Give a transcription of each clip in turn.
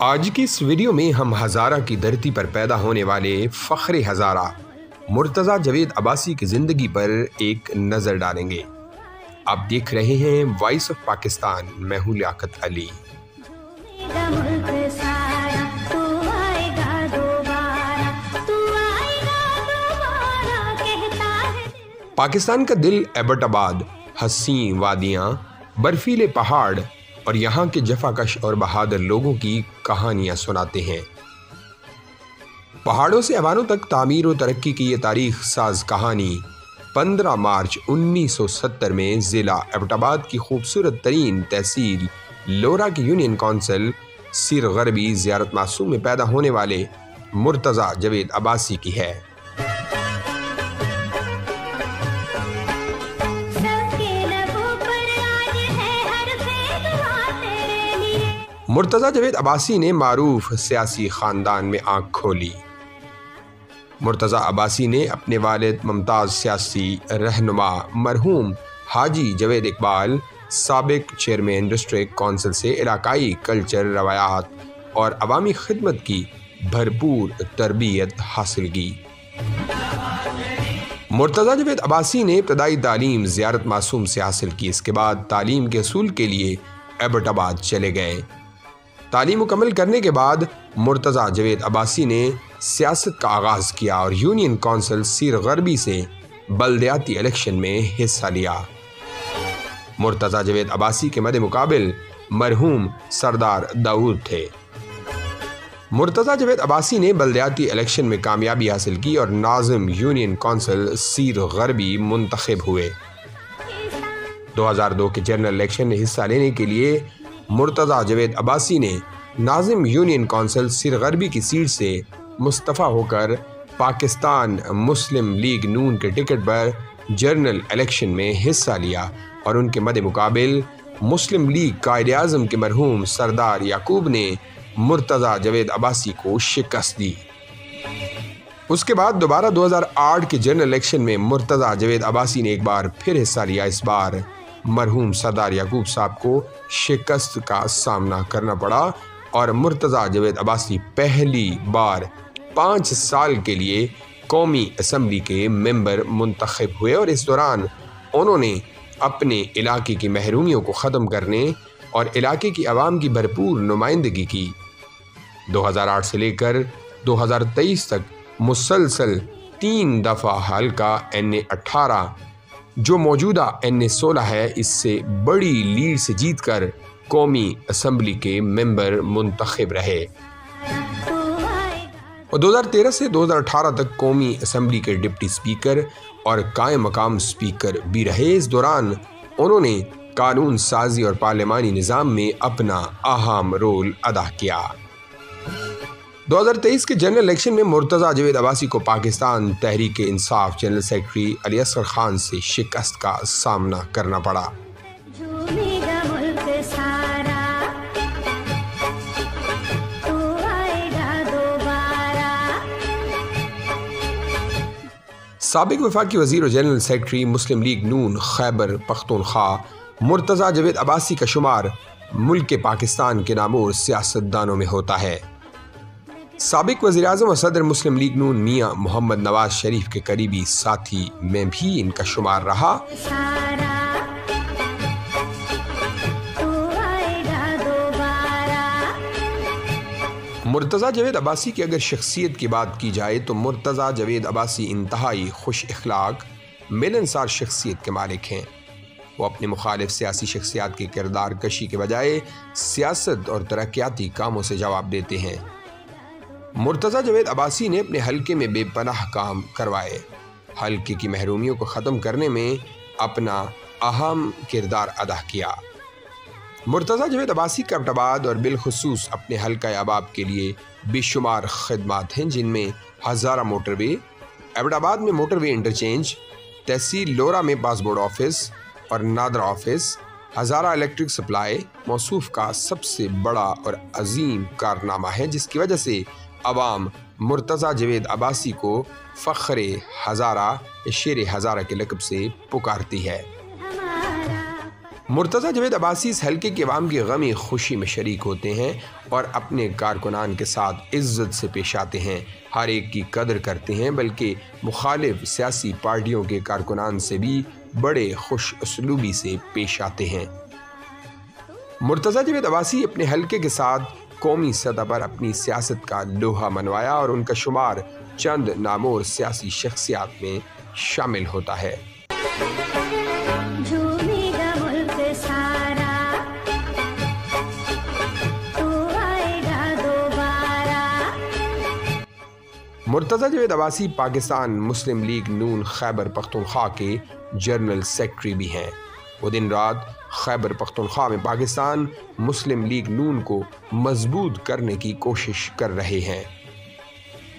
آج کی اس ویڈیو میں ہم ہزارہ کی دھرتی پر پیدا ہونے والے فخر ہزارہ مرتضیٰ جاوید عباسی کی زندگی پر ایک نظر ڈالیں گے۔ آپ دیکھ رہے ہیں وائس آف پاکستان، میں ہوں لیاقت علی۔ پاکستان کا دل ایبٹ آباد، حسین وادیاں، برفیلے پہاڑ اور یہاں کے جفاکش اور بہادر لوگوں کی کہانیاں سناتے ہیں۔ پہاڑوں سے ایوانوں تک تعمیر و ترقی کی یہ تاریخ ساز کہانی 15 مارچ 1970 میں ضلع ایبٹ آباد کی خوبصورت ترین تحصیل لورا کی یونین کونسل سیر غربی زیارت معصوم میں پیدا ہونے والے مرتضیٰ جاوید عباسی کی ہے۔ مرتضیٰ جاوید عباسی نے معروف سیاسی خاندان میں آنکھ کھولی۔ مرتضیٰ عباسی نے اپنے والد ممتاز سیاسی رہنما مرحوم حاجی جاوید اقبال، سابق چیئرمین ڈسٹرکٹ کونسل سے علاقائی کلچر، روایات اور عوامی خدمت کی بھرپور تربیت حاصل کی۔ مرتضیٰ جاوید عباسی نے ابتدائی تعلیم زیارت معصوم سے حاصل کی۔ اس کے بعد تعلیم کے حصول کے لیے ایبٹ آباد چلے گئے۔ تعلیم مکمل کرنے کے بعد مرتضیٰ جاوید عباسی نے سیاست کا آغاز کیا اور یونین کونسل سیر غربی سے بلدیاتی الیکشن میں حصہ لیا۔ مرتضیٰ جاوید عباسی کے مد مقابل مرحوم سردار داؤد تھے۔ مرتضیٰ جاوید عباسی نے بلدیاتی الیکشن میں کامیابی حاصل کی اور ناظم یونین کونسل سیر غربی منتخب ہوئے۔ 2002 کے جنرل الیکشن میں حصہ لینے کے لیے مرتضیٰ جاوید عباسی نے ناظم یونین کونسل سیر غربی کی سیٹ سے مستعفی ہو کر پاکستان مسلم لیگ نون کے ٹکٹ پر جنرل الیکشن میں حصہ لیا اور ان کے مد مقابل مسلم لیگ قائد اعظم کے مرحوم سردار یعقوب نے مرتضیٰ جاوید عباسی کو شکست دی۔ اس کے بعد دوبارہ 2008 کے جنرل الیکشن میں مرتضیٰ جاوید عباسی نے ایک بار پھر حصہ لیا۔ اس بار مرحوم سردار یعقوب صاحب کو شکست کا سامنا کرنا پڑا اور مرتضیٰ جاوید عباسی پہلی بار 5 سال کے لیے قومی اسمبلی کے ممبر منتخب ہوئے اور اس دوران انہوں نے اپنے علاقے کی محرومیوں کو ختم کرنے اور علاقے کی عوام کی بھرپور نمائندگی کی۔ 2008 سے لے کر 2023 تک مسلسل 3 دفعہ حلقہ NA18 جو موجودہ NA16 ہے، اس سے بڑی لیڈ سے جیت کر قومی اسمبلی کے ممبر منتخب رہے اور 2013 سے 2018 تک قومی اسمبلی کے ڈپٹی اسپیکر اور قائم مقام اسپیکر بھی رہے۔ اس دوران انہوں نے قانون سازی اور پارلیمانی نظام میں اپنا اہم رول ادا کیا۔ 2023 کے جنرل الیکشن میں مرتضیٰ جاوید عباسی کو پاکستان تحریک انصاف جنرل سیکرٹری علی اصغر خان سے شکست کا سامنا کرنا پڑا۔ سابق وفاقی وزیر و جنرل سیکرٹری مسلم لیگ نون خیبر پختونخوا مرتضیٰ جاوید عباسی کا شمار ملک پاکستان کے نامور سیاستدانوں میں ہوتا ہے۔ سابق وزیر اعظم اور صدر مسلم لیگ نون میاں محمد نواز شریف کے قریبی ساتھی میں بھی ان کا شمار رہا۔ مرتضیٰ جاوید عباسی کی اگر شخصیت کی بات کی جائے تو مرتضیٰ جاوید عباسی انتہائی خوش اخلاق، ملنسار شخصیت کے مالک ہیں۔ وہ اپنے مخالف سیاسی شخصیات کی کردار کشی کے بجائے سیاست اور ترقیاتی کاموں سے جواب دیتے ہیں۔ مرتضیٰ جاوید عباسی نے اپنے حلقے میں بے پناہ کام کروائے، حلقے کی محرومیوں کو ختم کرنے میں اپنا اہم کردار ادا کیا۔ مرتضیٰ جاوید عباسی کا ایبٹ آباد اور بالخصوص اپنے حلقہ احباب کے لیے بے شمار خدمات ہیں، جن میں ہزارہ موٹر وے، ایبٹ آباد میں موٹر وے انٹرچینج، تحصیل لورا میں پاسپورٹ آفس اور NADRA office, Hazara electric supply موصوف کا سب سے بڑا اور عظیم کارنامہ ہے، جس کی وجہ سے عوام مرتضیٰ جاوید عباسی کو فخر ہزارہ، شیر ہزارہ کے لقب سے پکارتی ہے۔ مرتضیٰ جاوید عباسی اس حلقے کے عوام کی غمی خوشی میں شریک ہوتے ہیں اور اپنے کارکنان کے ساتھ عزت سے پیش آتے ہیں، ہر ایک کی قدر کرتے ہیں، بلکہ مخالف سیاسی پارٹیوں کے کارکنان سے بھی بڑے خوش اسلوبی سے پیش آتے ہیں۔ مرتضیٰ جاوید عباسی اپنے حلقے کے ساتھ قومی سطح پر اپنی سیاست کا لوہا منوایا اور ان کا شمار چند نامور سیاسی شخصیات میں شامل ہوتا ہے۔ مرتضیٰ جاوید عباسی پاکستان مسلم لیگ نون خیبر پختونخوا کے جنرل سیکرٹری بھی ہیں۔ وہ دن رات خیبر پختونخوا میں پاکستان مسلم لیگ نون کو مضبوط کرنے کی کوشش کر رہے ہیں۔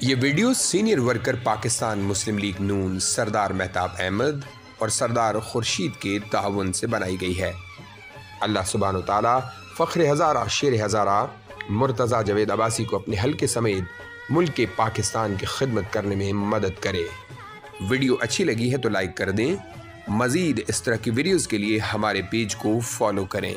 یہ ویڈیو سینئر ورکر پاکستان مسلم لیگ نون سردار مہتاب احمد اور سردار خورشید کے تعاون سے بنائی گئی ہے۔ اللہ سبحانہ و تعالیٰ فخر ہزارہ شیر ہزارہ مرتضیٰ جاوید عباسی کو اپنے حلقے سمیت ملک پاکستان کی خدمت کرنے میں مدد کرے۔ ویڈیو اچھی لگی ہے تو لائک کر دیں، مزید اس طرح کی ویڈیوز کے لیے ہمارے پیج کو فالو کریں۔